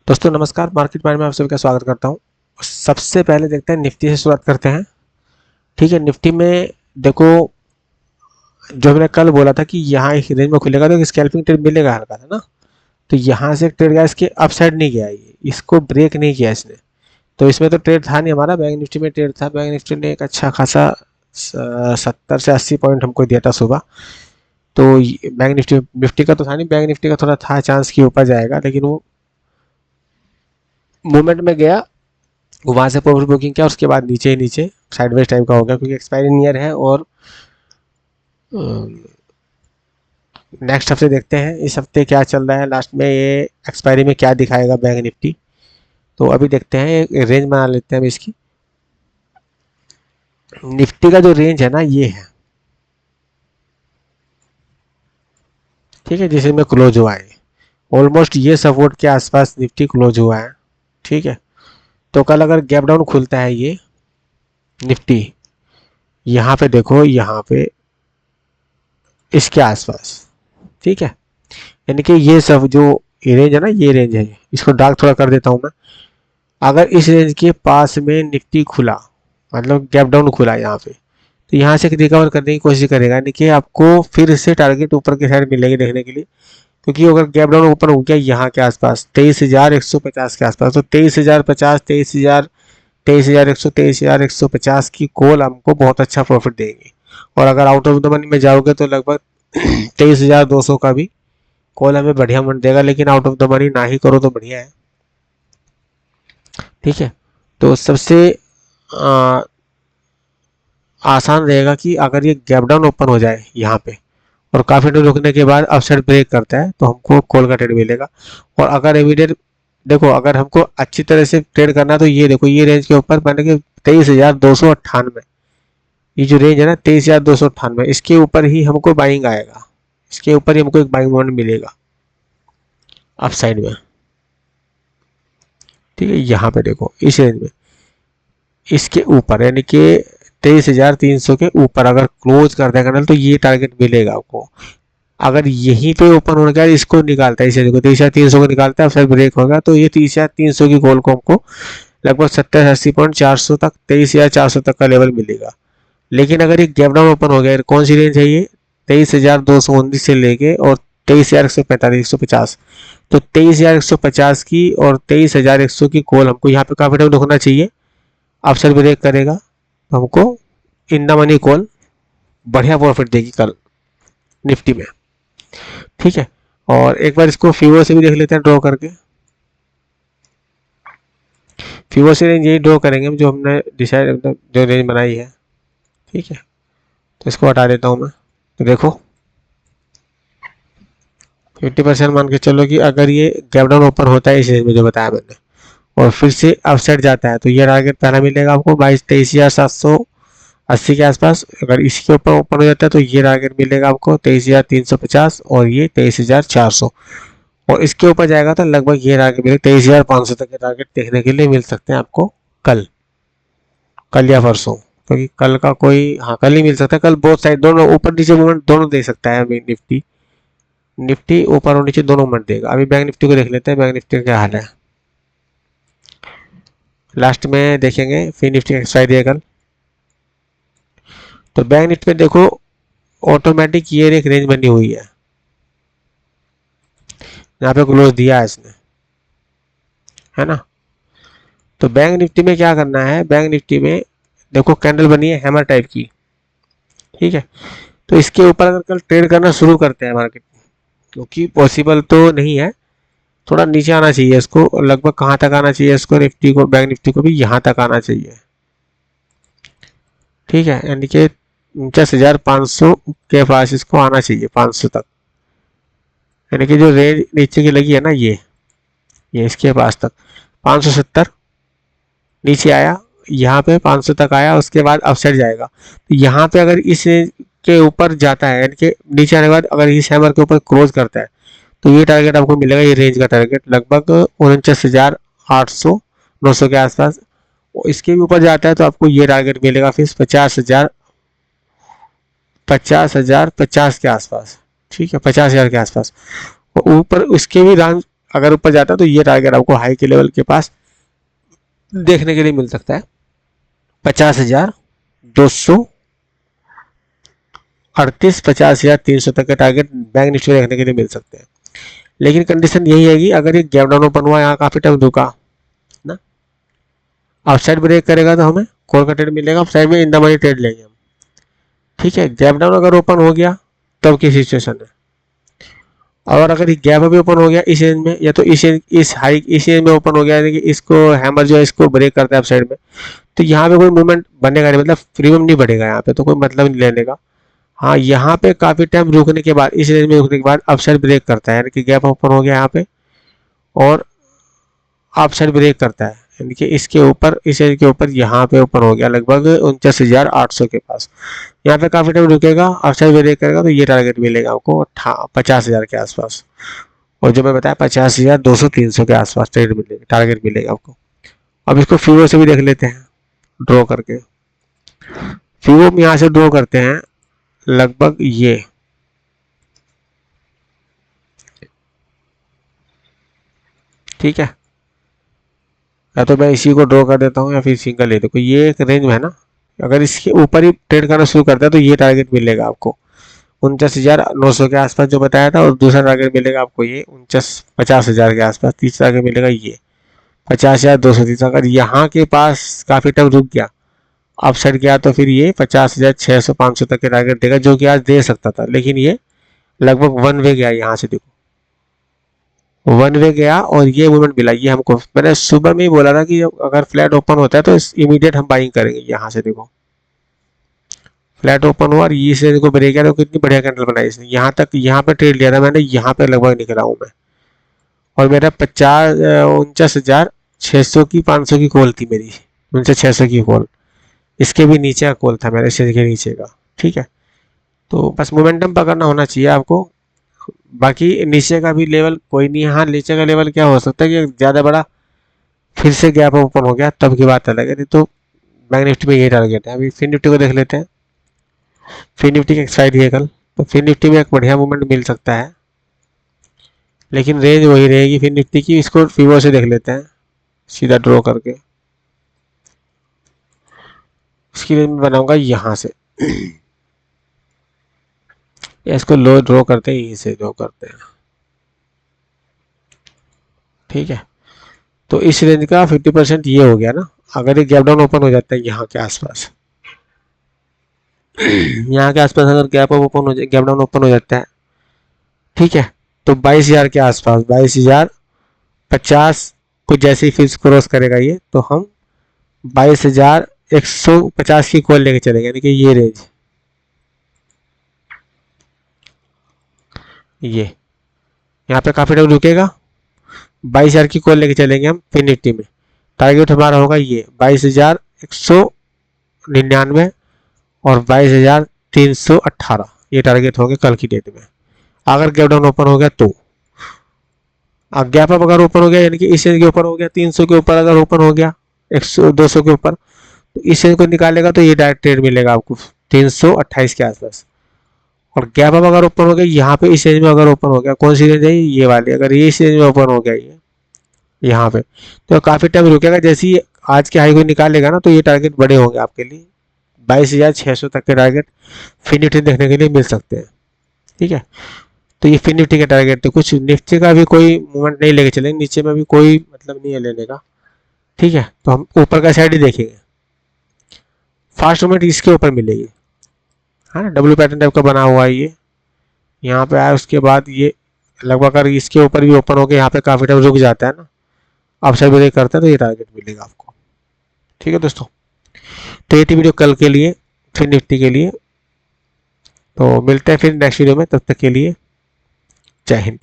दोस्तों नमस्कार, market mind में आप सभी का स्वागत करता हूं। सबसे पहले देखते हैं निफ्टी से शुरुआत करते हैं। ठीक है, निफ्टी में देखो, जो मैंने कल बोला था कि यहाँ एक रेंज में खुलेगा तो एक स्कैल्पिंग ट्रेड मिलेगा हल्का था ना। तो यहाँ से एक ट्रेड गया, इसके अपसाइड नहीं गया, ये इसको ब्रेक नहीं किया इसने। तो इसमें तो ट्रेड था नहीं हमारा, बैंक निफ्टी में ट्रेड था। बैंक निफ्टी ने एक अच्छा खासा 70 से 80 पॉइंट हमको दिया था सुबह। तो बैंक निफ्टी निफ्टी का तो था नहीं, बैंक निफ्टी का थोड़ा था चांस कि ऊपर जाएगा, लेकिन वो मूवमेंट में गया, वहाँ से प्रॉफिट बुकिंग किया, उसके बाद नीचे ही नीचे साइडवेज टाइप का हो गया, क्योंकि एक्सपायरी नियर है। और नेक्स्ट हफ्ते देखते हैं इस हफ्ते क्या चल रहा है, लास्ट में ये एक्सपायरी में क्या दिखाएगा बैंक निफ्टी। तो अभी देखते हैं, एक रेंज बना लेते हैं हम इसकी। निफ्टी का जो रेंज है ना, ये है, ठीक है, जिसे में क्लोज हुआ है ऑलमोस्ट ये सपोर्ट के आसपास निफ्टी क्लोज हुआ है। ठीक है, तो कल अगर गैप डाउन खुलता है ये निफ्टी, यहाँ पे देखो, यहाँ पे इसके आसपास, ठीक है, यानी कि ये सब जो रेंज है ना, ये रेंज है, इसको डार्क थोड़ा कर देता हूँ मैं। अगर इस रेंज के पास में निफ्टी खुला, मतलब गैप डाउन खुला यहाँ पे, तो यहाँ से रिकवर करने की कोशिश करेगा, यानी कि आपको फिर से टारगेट ऊपर की साइड मिलेगी देखने के लिए। क्योंकि अगर गैप डाउन ऊपर हो गया यहाँ के आसपास 23,150 के आसपास, तो 23,050, 23,000, 23,100, 23,150 की कॉल हमको बहुत अच्छा प्रॉफिट देंगी। और अगर आउट ऑफ द मनी में जाओगे तो लगभग 23,200 का भी कॉल हमें बढ़िया मन देगा, लेकिन आउट ऑफ द मनी ना ही करो तो बढ़िया है। ठीक है, तो सबसे आसान रहेगा कि अगर ये गैप डाउन ओपन हो जाए यहाँ पे और काफ़ी टाइम रुकने के बाद अपसाइड ब्रेक करता है, तो हमको कॉल का ट्रेड मिलेगा। और अगर इमीडिएट देखो, अगर हमको अच्छी तरह से ट्रेड करना है तो ये देखो, ये रेंज के ऊपर मैंने कि 23,298, ये जो रेंज है ना 23,298, इसके ऊपर ही हमको बाइंग आएगा, इसके ऊपर ही हमको एक बाइंग मोमेंट मिलेगा अप साइड में। ठीक है, यहाँ पे देखो इस रेंज में, इसके ऊपर यानी कि 23,300 के ऊपर अगर क्लोज कर देगा ना, तो ये टारगेट मिलेगा आपको। अगर यहीं पे ओपन होने के बाद इसको निकालता है, इसे देखो 23,300 को निकालता है, फिर ब्रेक होगा, तो ये 23,300 की कॉल को हमको लगभग 70-80 पॉइंट 400 तक, 23,400 तक का लेवल मिलेगा। लेकिन अगर ये गैप डाउन ओपन हो गया, कौन सी रेंज है ये, 23,219 से लेके और 23,145, 150, तो 23,150 की और 23,100 की कॉल हमको यहाँ पे काफी टाइम रुकना चाहिए। अपसाइड ब्रेक करेगा तो हमको इन द मनी कॉल बढ़िया प्रॉफिट देगी कल निफ्टी में। ठीक है, और एक बार इसको फीवर से भी देख लेते हैं ड्रॉ करके। फीवर से रेंज यही ड्रॉ करेंगे जो हमने डिसाइड, जो रेंज बनाई है। ठीक है, तो इसको हटा देता हूँ मैं। तो देखो 50% मान के चलो कि अगर ये गैप डाउन ओपन होता है इस रेंज में जो बताया मैंने, और फिर से अपसाइड जाता है, तो ये टारगेट पहला मिलेगा आपको 23,780 के आसपास। अगर इसके ऊपर ओपन हो जाता है तो ये टारगेट मिलेगा आपको 23,350, और ये 23,400। और इसके ऊपर जाएगा तो लगभग ये टारगेट मिलेगा 23,500 तक के टारगेट देखने के लिए मिल सकते हैं आपको कल, कल या परसों। क्योंकि कल का कोई, हाँ कल ही मिल सकता है। कल बोथ साइड दोनों ऊपर नीचे मूवमेंट दोनों दे सकता है हमें निफ्टी। निफ्टी ऊपर और नीचे दोनों मूवमेंट देगा। अभी बैंक निफ्टी को देख लेते हैं, बैंक निफ्टी का क्या हाल है, लास्ट में देखेंगे। फिर निफ्टी एक्सपायरी है कल, तो बैंक निफ्टी में देखो ऑटोमेटिक ये एक रेंज बनी हुई है, यहाँ पे क्लोज दिया है इसने, है ना। तो बैंक निफ्टी में क्या करना है, बैंक निफ्टी में देखो कैंडल बनी है हैमर टाइप की। ठीक है, तो इसके ऊपर अगर कल ट्रेड करना शुरू करते हैं मार्केट, क्योंकि पॉसिबल तो नहीं है, थोड़ा नीचे आना चाहिए इसको। लगभग कहाँ तक आना चाहिए इसको, निफ्टी को, बैंक निफ्टी को भी यहाँ तक आना चाहिए। ठीक है, यानी कि 49,500 के पास इसको आना चाहिए, 500 तक। यानी कि जो रेंज नीचे की लगी है ना, ये इसके पास तक 570 नीचे आया, यहाँ पे 500 तक आया, उसके बाद अपसाइड जाएगा। तो यहाँ पे अगर इस रेंज के ऊपर जाता है, यानी कि नीचे आने के बाद अगर इस हैमर के ऊपर क्लोज करता है, तो ये टारगेट आपको मिलेगा, ये रेंज का टारगेट लगभग 49,800, 900 के आसपास। इसके भी ऊपर जाता है तो आपको ये टारगेट मिलेगा फिर 50,000, 50,050 के आसपास। ठीक है, 50,000 के आसपास। और ऊपर उसके भी अगर ऊपर जाता है तो ये टारगेट आपको हाई के लेवल के पास देखने के लिए मिल सकता है। 50,238, 50,300 तक के टारगेट बैंक निफ्टी में देखने के लिए मिल सकते हैं। लेकिन कंडीशन यही है कि अगर ये गैप डाउन ओपन हुआ, यहाँ काफी टाइम रुका ना, अपसाइड ब्रेक करेगा तो हमें कॉल का ट्रेड मिलेगा, अपसाइड में इन द मनी ट्रेड लेंगे हम। ठीक है, गैप डाउन अगर ओपन हो गया तब की सिचुएशन है। और अगर गैप अभी ओपन हो गया इस रेंज में, या तो इस हाई इस रेंज में ओपन हो गया, यानी कि इसको हैमर जो है इसको ब्रेक करता है अपसाइड में, तो यहाँ पे कोई मूवमेंट बनेगा नहीं, मतलब प्रीमियम नहीं बढ़ेगा, यहाँ पे तो कोई मतलब नहीं लेने का। हाँ, यहाँ पे काफी टाइम रुकने के बाद, इस रेंज में रुकने के बाद अपसाइड ब्रेक करता है, यानी कि गैप ओपन हो गया यहाँ पे और अपसाइड ब्रेक करता है, यानी कि इसके ऊपर, इस रेंज के ऊपर यहाँ पे ओपन हो गया लगभग 49,800 के पास। यहाँ पे काफी टाइम रुकेगा, अपसाइड ब्रेक करेगा तो ये टारगेट मिलेगा आपको 50,000 के आसपास, और जो मैं बताया 50,200 300 के आसपास ट्रेड मिलेगा, टारगेट मिलेगा आपको। अब इसको फ्यूओ से भी देख लेते हैं ड्रॉ करके। फ्यूओ में यहाँ से ड्रॉ करते हैं लगभग ये, ठीक है, या तो मैं इसी को ड्रॉ कर देता हूँ या फिर सिंगल ले, देखो ये एक रेंज में है ना, अगर इसके ऊपर ही ट्रेड करना शुरू करता है तो ये टारगेट मिलेगा आपको 49,900 के आसपास जो बताया था, और दूसरा टारगेट मिलेगा आपको ये 50,000 के आसपास, तीसरा टारगेट मिलेगा ये 50,230। अगर यहाँ के पास काफी टाइम रुक गया, अपसाइड गया, तो फिर ये 50,600 500 तक के टारगेट देगा, जो कि आज दे सकता था, लेकिन ये लगभग वन वे गया, यहाँ से देखो वन वे गया और ये मूवमेंट मिला। ये हमको, मैंने सुबह में ही बोला था कि अगर फ्लैट ओपन होता है तो इमीडिएट हम बाइंग करेंगे। यहाँ से देखो फ्लैट ओपन हुआ और ये से को ब्रेक किया, तो कितनी बढ़िया कैंडल बनाई इसने। यहाँ तक, यहाँ पे ट्रेड लिया था मैंने, यहाँ पे लगभग निकला हूँ मैं, और मेरा 49,600 की 500 की कॉल थी मेरी, 49,600 की कॉल, इसके भी नीचे का कॉल था मेरे शेयर के नीचे का। ठीक है, तो बस मोमेंटम पकड़ना होना चाहिए आपको, बाकी नीचे का भी लेवल कोई नहीं है। हाँ, नीचे का लेवल क्या हो सकता है कि ज़्यादा बड़ा फिर से गैप ओपन हो गया तब की बात अलग है, नहीं तो बैंक निफ्टी में यही टारगेट है। अभी फिन निफ्टी को देख लेते हैं। फिन निफ्टी की एक्सपायरी है कल, तो फिन निफ्टी में एक बढ़िया मूवमेंट मिल सकता है, लेकिन रेंज वही रहेगी फिन निफ्टी की। इसको फीवो से देख लेते हैं सीधा ड्रॉ करके। इसकी रेंज में बनाऊंगा यहाँ से इसको लो ड्रॉ करते हैं, यहीं से ड्रॉ करते हैं। ठीक है, तो इस रेंज का 50% ये हो गया ना। अगर ये गैप डाउन ओपन हो जाता है यहाँ के आसपास यहाँ के आसपास अगर गैप डाउन ओपन हो जाता है, ठीक है, तो 22,000 के आसपास, 22,050 को जैसे ही फिर क्रॉस करेगा ये, तो हम 22,150 की कॉल लेके चलेंगे, यानी कि ये रेंज, ये यहाँ पे काफी टाइम रुकेगा, 22,000 की कॉल लेके चलेंगे हम फिन निफ्टी में। टारगेट हमारा होगा ये 22,199 और 22,318, ये टारगेट होंगे कल की डेट में। अगर गैप डाउन ओपन हो गया तो, गैप अप अगर ओपन हो गया, यानी कि इस रेंज के ऊपर हो गया, 300 के ऊपर अगर ओपन हो गया, 100 200 के ऊपर, तो इस रेंज को निकालेगा तो ये डायरेक्ट ट्रेड मिलेगा आपको 328 के आसपास। और गैप अप अगर ओपन हो गया यहाँ पे, इस रेंज में अगर ओपन हो गया, कौन सी रेंज है ये वाली, अगर ये इस रेंज में ओपन हो गया ये यहाँ पे, तो काफी टाइम रुकेगा। जैसे ही आज के हाई को निकालेगा ना, तो ये टारगेट बड़े होंगे आपके लिए, 22,600 तक के टारगेट फिन निफ्टी देखने के लिए मिल सकते हैं। ठीक है, तो ये फिन निफ्टी का टारगेट थे। कुछ निफ्टी का भी कोई मूवमेंट नहीं लेके चलेंगे, नीचे में भी कोई मतलब नहीं है लेने का। ठीक है, तो हम ऊपर का साइड ही देखेंगे, फास्ट मूवमेंट इसके ऊपर मिलेगी। हाँ ना, डब्ल्यू पैटर्न टाइप का बना हुआ है ये, यहाँ पे आया, उसके बाद ये लगभग अगर इसके ऊपर भी ओपन हो गया, यहाँ पे काफी टाइम रुक जाता है ना, अपसाइड ब्रेक करता है, तो ये टारगेट मिलेगा आपको। ठीक है दोस्तों, तो ये थी वीडियो कल के लिए फिन निफ्टी के लिए। तो मिलते हैं फिर नेक्स्ट वीडियो में, तब तक के लिए जय हिंद।